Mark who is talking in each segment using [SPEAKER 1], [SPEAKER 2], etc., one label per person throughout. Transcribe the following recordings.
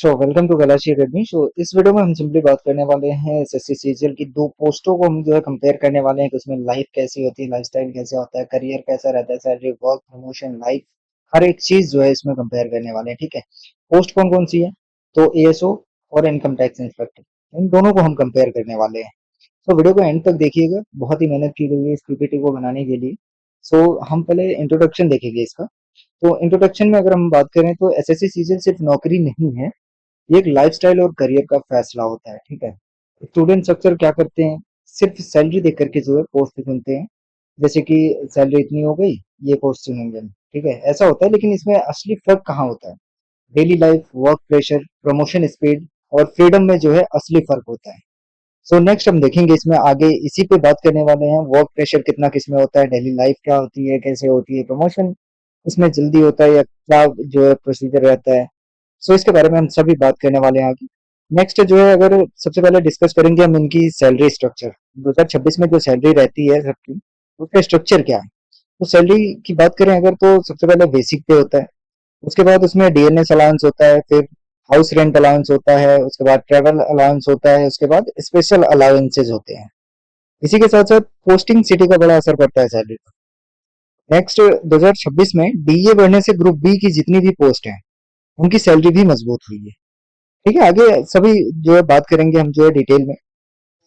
[SPEAKER 1] Welcome to Kailashi academy. इस video में हम सिंपली बात करने वाले हैं एसएससी सीजीएल की दो पोस्टों को हम जो है कंपेयर करने वाले हैं कि उसमें लाइफ कैसी होती है, लाइफस्टाइल कैसा होता है, करियर कैसा रहता है, सैलरी, वर्क, प्रमोशन, लाइफ, हर एक चीज जो है इसमें कंपेयर करने वाले हैं। ठीक है। पोस्ट कौन कौन सी है? तो एएसओ और इनकम टैक्स इंस्पेक्टर, इन दोनों को हम कंपेयर करने वाले हैं। तो वीडियो को एंड तक देखिएगा, बहुत ही मेहनत की गई है इस पीपीटी को बनाने के लिए। हम पहले इंट्रोडक्शन देखेंगे इसका। तो इंट्रोडक्शन में अगर हम बात करें तो एसएससी सीजीएल सिर्फ नौकरी नहीं है, ये एक लाइफस्टाइल और करियर का फैसला होता है। ठीक है। स्टूडेंट्स अक्सर क्या करते हैं, सिर्फ सैलरी देख करके जो है पोस्ट चुनते हैं, जैसे कि सैलरी इतनी हो गई, ये पोस्ट चुनेंगे हम। ठीक है, ऐसा होता है, लेकिन इसमें असली फर्क कहाँ होता है? Daily life, work pressure, promotion speed और फ्रीडम में जो है असली फर्क होता है। नेक्स्ट हम देखेंगे इसमें आगे, इसी पे बात करने वाले हैं। वर्क प्रेशर कितना किसमें होता है, डेली लाइफ क्या होती है, कैसे होती है, प्रमोशन इसमें जल्दी होता है या क्या जो है प्रोसीजर रहता है। इसके बारे में हम सभी बात करने वाले हैं आगे। नेक्स्ट जो है, अगर सबसे पहले डिस्कस करेंगे हम इनकी सैलरी स्ट्रक्चर। 2026 में जो सैलरी रहती है सबकी, उसका स्ट्रक्चर क्या है? तो सैलरी की बात करें अगर, तो सबसे पहले बेसिक पे होता है, उसके बाद उसमें डीएनएस अलाउंस होता है, फिर हाउस रेंट अलाउंस होता है, उसके बाद ट्रेवल अलाउंस होता है, उसके बाद स्पेशल अलाउंसेज होते हैं। इसी के साथ साथ पोस्टिंग सिटी का बड़ा असर पड़ता है सैलरी पर। नेक्स्ट 2026 में डीए बढ़ने से ग्रुप बी की जितनी भी पोस्ट हैं, उनकी सैलरी भी मजबूत हुई है। ठीक है, आगे सभी जो है बात करेंगे हम जो है डिटेल में।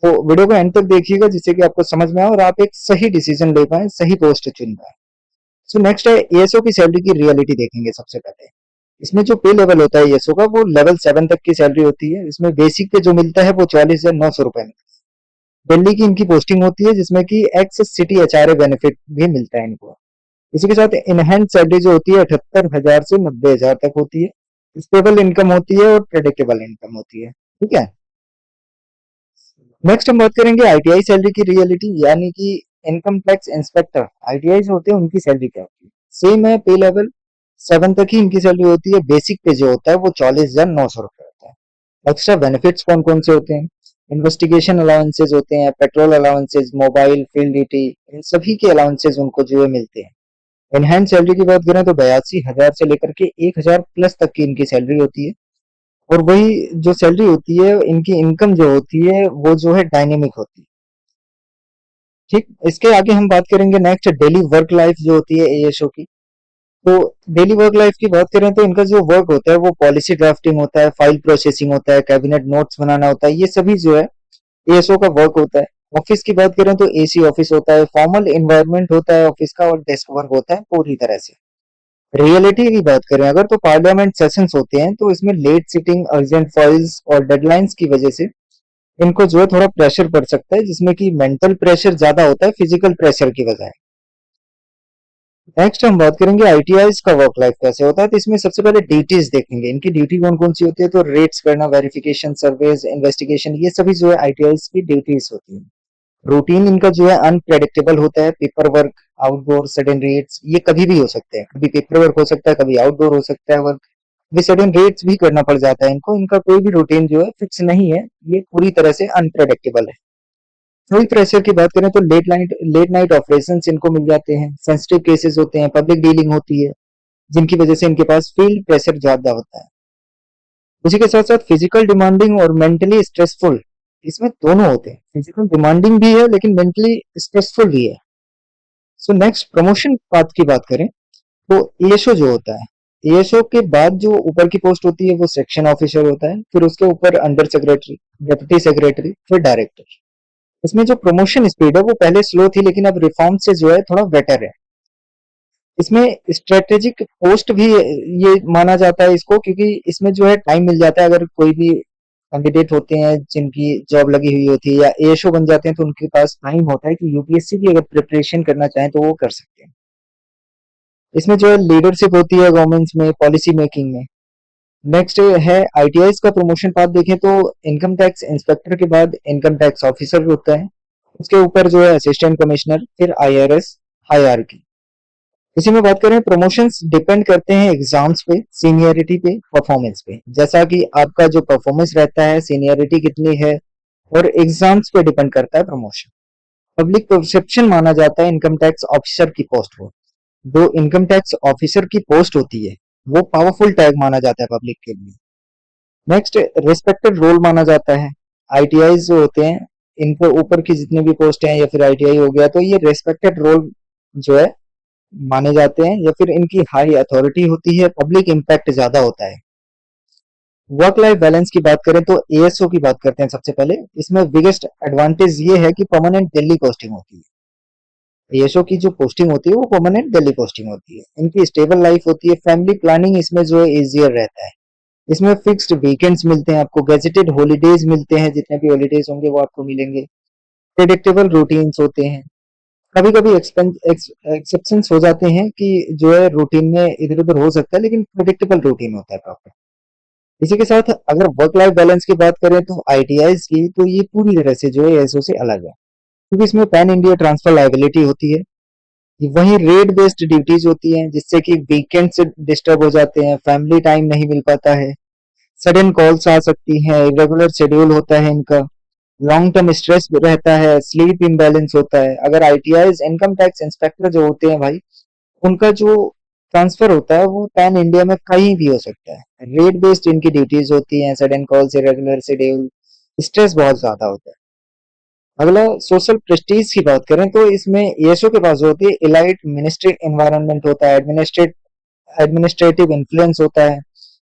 [SPEAKER 1] तो वीडियो को एंड तक देखिएगा जिससे कि आपको समझ में आए और आप एक सही डिसीजन ले पाए, सही पोस्ट चुन पाए। नेक्स्ट है एएसओ की सैलरी की रियलिटी देखेंगे सबसे पहले। इसमें जो पे लेवल होता है एएसओ का, वो लेवल 7 तक की सैलरी होती है। इसमें बेसिक पे जो मिलता है वो 44,900 रुपए में। दिल्ली की इनकी पोस्टिंग होती है, जिसमें कि एक्स सिटी एचआरए बेनिफिट भी मिलता है इनको। इसी के साथ इनहेंड सैलरी जो होती है 78,000 से 90,000 तक होती है। स्टेबल इनकम होती है और प्रेडिक्टेबल इनकम होती है। ठीक है। नेक्स्ट हम बात करेंगे आईटीआई सैलरी की रियलिटी, यानी कि इनकम टैक्स इंस्पेक्टर आईटीआई जो होते हैं उनकी सैलरी क्या होती है। सेम है, पे लेवल 7 तक ही इनकी सैलरी होती है। बेसिक पे जो होता है वो 44,900 रुपए होता है। एक्स्ट्रा बेनिफिट्स कौन कौन से होते हैं? इन्वेस्टिगेशन अलाउंसेज होते हैं, petrol allowances, mobile, field duty, इन सभी के अलाउंसेज उनको जो है मिलते हैं। एनहांस सैलरी की बात करें तो 82,000 से लेकर के 1,000 प्लस तक की इनकी सैलरी होती है। और वही जो सैलरी होती है, इनकी इनकम जो होती है वो जो है डायनेमिक होती है। ठीक, इसके आगे हम बात करेंगे नेक्स्ट डेली वर्क लाइफ जो होती है एएसओ की। तो डेली वर्क लाइफ की बात करें तो इनका जो वर्क होता है वो पॉलिसी ड्राफ्टिंग होता है, फाइल प्रोसेसिंग होता है, कैबिनेट नोट्स बनाना होता है, ये सभी जो है एएसओ का वर्क होता है। ऑफिस की बात करें तो एसी ऑफिस होता है, फॉर्मल इन्वायरमेंट होता है ऑफिस का, और डेस्क वर्क होता है पूरी तरह से। रियलिटी की बात करें अगर, तो पार्लियामेंट सेशंस होते हैं, तो इसमें लेट सिटिंग, अर्जेंट फाइल्स और डेडलाइंस की वजह से इनको जो है थोड़ा प्रेशर पड़ सकता है, जिसमें कि मेंटल प्रेशर ज्यादा होता है फिजिकल प्रेशर की बजाय। नेक्स्ट हम बात करेंगे आईटीआईज का वर्क लाइफ कैसे होता है। तो इसमें सबसे पहले ड्यूटीज देखेंगे, इनकी ड्यूटी कौन कौन सी होती है। तो रेट्स करना, वेरिफिकेशन, सर्वेज, इन्वेस्टिगेशन, ये सभी जो है आईटीआईज की ड्यूटीज होती है। रूटीन इनका जो है अनप्रेडिक्टेबल होता है। Paper work, outdoor, sudden rates, ये कभी भी हो सकते हैं। कभी पेपर वर्क हो सकता है, कभी आउटडोर हो सकता है वर्क, कभी सडन रेट्स भी करना पड़ जाता है इनको। इनका कोई भी रूटीन जो है फिक्स नहीं है, ये पूरी तरह से अनप्रेडिक्टेबल है। फ्यूल प्रेशर की बात करें तो लेट नाइट ऑपरेशन इनको मिल जाते हैं। सेंसिटिव केसेस होते हैं, पब्लिक डीलिंग होती है, जिनकी वजह से इनके पास फील्ड प्रेशर ज्यादा होता है। उसी के साथ साथ फिजिकल डिमांडिंग और मेंटली स्ट्रेसफुल, इसमें दोनों होते हैं। फिजिकल डिमांडिंग भी है लेकिन मेंटली स्ट्रेसफुल भी है। नेक्स्ट प्रमोशन पाथ की बात करें तो एएसओ जो होता है, एएसओ के बाद जो ऊपर की पोस्ट होती है वो सेक्शन ऑफिसर होता है, फिर उसके ऊपर अंडर सेक्रेटरी, डिप्टी सेक्रेटरी, फिर डायरेक्टर। इसमें जो प्रमोशन स्पीड है वो पहले स्लो थी, लेकिन अब रिफॉर्म से जो है थोड़ा बेटर है। इसमें स्ट्रेटेजिक पोस्ट भी ये माना जाता है इसको, क्योंकि इसमें जो है टाइम मिल जाता है। अगर कोई भी कैंडिडेट होते हैं जिनकी जॉब लगी हुई होती है या एएसओ बन जाते हैं, तो उनके पास टाइम होता है कि यूपीएससी की अगर प्रिपरेशन करना चाहें तो वो कर सकते हैं। इसमें जो है लीडरशिप होती है गवर्नमेंट्स में, पॉलिसी मेकिंग में। नेक्स्ट है आईटीआईज का प्रमोशन पाथ देखें तो इनकम टैक्स इंस्पेक्टर के बाद इनकम टैक्स ऑफिसर होता है, उसके ऊपर जो है असिस्टेंट कमिश्नर, फिर आईआरएस, हायरार्की। इसी में बात करें, प्रमोशंस डिपेंड करते हैं एग्जाम्स पे, सीनियरिटी पे, परफॉर्मेंस पे। जैसा कि आपका जो परफॉर्मेंस रहता है, सीनियरिटी कितनी है, और एग्जाम्स पे डिपेंड करता है प्रमोशन। पब्लिक परसेप्शन माना जाता है इनकम टैक्स ऑफिसर की पोस्ट को। जो इनकम टैक्स ऑफिसर की पोस्ट होती है वो पावरफुल टैग माना जाता है पब्लिक के लिए। नेक्स्ट रिस्पेक्टेड रोल माना जाता है। आईटीआई जो होते हैं, इनके ऊपर की जितने भी पोस्ट हैं या फिर आईटीआई हो गया, तो ये रिस्पेक्टेड रोल जो है माने जाते हैं, या फिर इनकी हाई अथॉरिटी होती है, पब्लिक इम्पैक्ट ज्यादा होता है। वर्क लाइफ बैलेंस की बात करें तो एएसओ की बात करते हैं सबसे पहले। इसमें बिगेस्ट एडवांटेज ये है कि परमानेंट दिल्ली पोस्टिंग होती है। एएसओ की जो पोस्टिंग होती है वो परमानेंट दिल्ली पोस्टिंग होती है। इनकी स्टेबल लाइफ होती है, फैमिली प्लानिंग इसमें जो है इजियर रहता है। इसमें फिक्स्ड वीकेंड्स मिलते हैं आपको, गैजेटेड हॉलीडेज मिलते हैं, जितने भी हॉलीडेज होंगे वो आपको मिलेंगे। प्रेडिक्टेबल रूटीन्स होते हैं। कभी कभी एक्सेप्शंस हो जाते हैं कि जो है रूटीन में इधर उधर हो सकता है, लेकिन प्रेडिक्टेबल रूटीन होता है प्रॉपर। इसी के साथ अगर वर्क लाइफ बैलेंस की बात करें तो आईटीआईज की, तो ये पूरी तरह से जो है एसओ से अलग है, क्योंकि इसमें पैन इंडिया ट्रांसफर लाइबिलिटी होती है। वहीं रेट बेस्ड ड्यूटीज होती हैं, जिससे कि वीकेंड से डिस्टर्ब हो जाते हैं, फैमिली टाइम नहीं मिल पाता है, सडन कॉल्स आ सकती हैं, इरेगुलर शेड्यूल होता है इनका, लॉन्ग टर्म स्ट्रेस रहता है, स्लीप इम्बैलेंस होता है। अगर आईटीआईज इनकम टैक्स इंस्पेक्टर जो होते हैं भाई, उनका जो ट्रांसफर होता है वो पैन इंडिया में कहीं भी हो सकता है। रेट बेस्ड इनकी ड्यूटीज होती हैं, sudden calls, irregular schedule, stress बहुत ज्यादा होता है। अगला सोशल प्रेस्टीज की बात करें तो इसमें एएसओ के पास जो होती है इलाइट मिनिस्ट्री एनवायरनमेंट होता है, एडमिनिस्ट्रेटिव इन्फ्लुएंस होता है।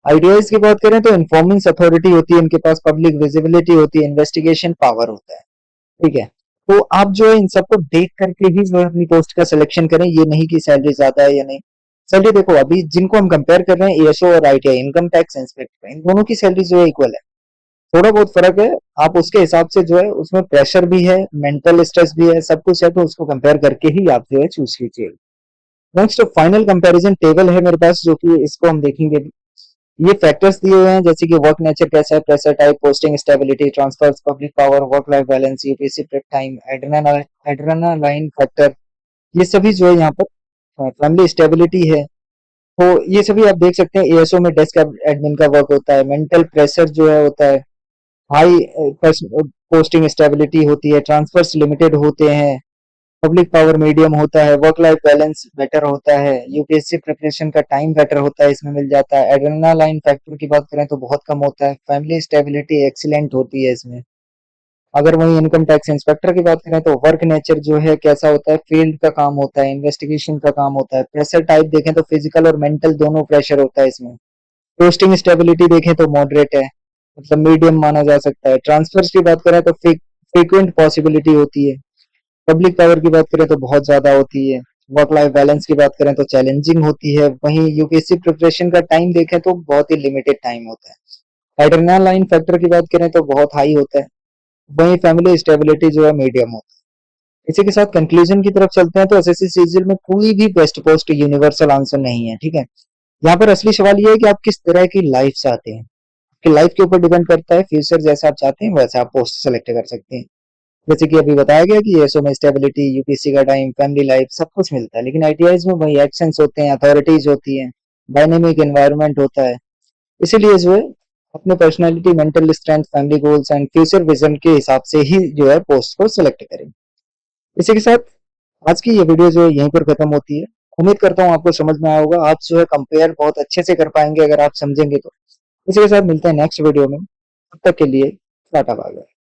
[SPEAKER 1] आईडीआईज की बात करें तो इन्फॉर्मेंस अथॉरिटी होती है, इनके पास पब्लिक विजिबिलिटी होती है, इन्वेस्टिगेशन पावर होता है। ठीक है, तो आप जो है इन सबको देख करके ही जो है अपनी पोस्ट का सिलेक्शन करें, ये नहीं कि सैलरी ज्यादा है या नहीं। सैलरी देखो, अभी जिनको हम कंपेयर कर रहे हैं एएसओ और आईटीआई इनकम टैक्स इंस्पेक्टर, इन दोनों की सैलरी जो है इक्वल है। थोड़ा बहुत फर्क है, आप उसके हिसाब से जो है उसमें प्रेशर भी है, मेंटल स्ट्रेस भी है, सब कुछ है, तो उसको कंपेयर करके ही आप जो है चूज कीजिए। नेक्स्ट फाइनल कंपैरिजन टेबल है मेरे पास, जो कि इसको हम देखेंगे। ये फैक्टर्स दिए हुए हैं, जैसे कि वर्क नेचर कैसा है, pressure type, posting stability, transfers, public power, work life balance, UPSC prep time, adrenaline factor, ये सभी जो है यहाँ पर फैमिली स्टेबिलिटी है। तो ये सभी आप देख सकते हैं। एएसओ में डेस्क एडमिन का वर्क होता है, मेंटल प्रेशर जो है होता है, हाई पोस्टिंग स्टेबिलिटी होती है, ट्रांसफर्स लिमिटेड होते हैं, पब्लिक पावर मीडियम होता है, वर्क लाइफ बैलेंस बेटर होता है, यूपीएससी प्रिपरेशन का टाइम बेटर होता है, इसमें मिल जाता है। एड्रेनालाइन फैक्टर की बात करें तो बहुत कम होता है, फैमिली स्टेबिलिटी एक्सीलेंट होती है इसमें। अगर वही इनकम टैक्स इंस्पेक्टर की बात करें तो वर्क नेचर जो है कैसा होता है, फील्ड का काम होता है, इन्वेस्टिगेशन का काम होता है। प्रेशर टाइप देखें तो फिजिकल और मेंटल दोनों प्रेशर होता है इसमें। पोस्टिंग स्टेबिलिटी देखें तो मॉडरेट है, मतलब मीडियम माना जा सकता है। ट्रांसफर्स की बात करें तो फ्रीक्वेंट पॉसिबिलिटी होती है। पब्लिक पावर की बात करें तो बहुत ज्यादा होती है। वर्क लाइफ बैलेंस की बात करें तो चैलेंजिंग होती है। वहीं यूपीएससी प्रिपरेशन का टाइम देखें तो बहुत ही लिमिटेड टाइम होता है। एड्रेनालाइन फैक्टर की बात करें तो बहुत हाई होता है। वहीं फैमिली स्टेबिलिटी जो है मीडियम होता है। इसी के साथ कंक्लूजन की तरफ चलते हैं, तो एसएससी सीजीएल में कोई भी बेस्ट पोस्ट यूनिवर्सल आंसर नहीं है। ठीक है, यहाँ पर असली सवाल ये है कि आप किस तरह की लाइफ चाहते हैं। आपकी लाइफ के ऊपर डिपेंड करता है, फ्यूचर जैसा आप चाहते हैं वैसा आप पोस्ट सेलेक्ट कर सकते हैं। जैसे कि अभी बताया गया कि एसओ में स्टेबिलिटी, यूपीएससी का टाइम, फैमिली लाइफ सब कुछ मिलता है, लेकिन आईटीआईज में वही एक्शंस होते हैं, अथॉरिटीज होती हैं, डायनेमिक एनवायरनमेंट होता है। इसीलिए जो है अपने personality, mental strength, family goals and future vision के हिसाब से ही जो है पोस्ट को सिलेक्ट करें। इसी के साथ आज की ये वीडियो जो है यहीं पर खत्म होती है। उम्मीद करता हूँ आपको समझ में आया होगा, आप जो है कंपेयर बहुत अच्छे से कर पाएंगे अगर आप समझेंगे तो। इसी के साथ मिलते हैं नेक्स्ट वीडियो में, तब तक के लिए टाटा बाय बाय।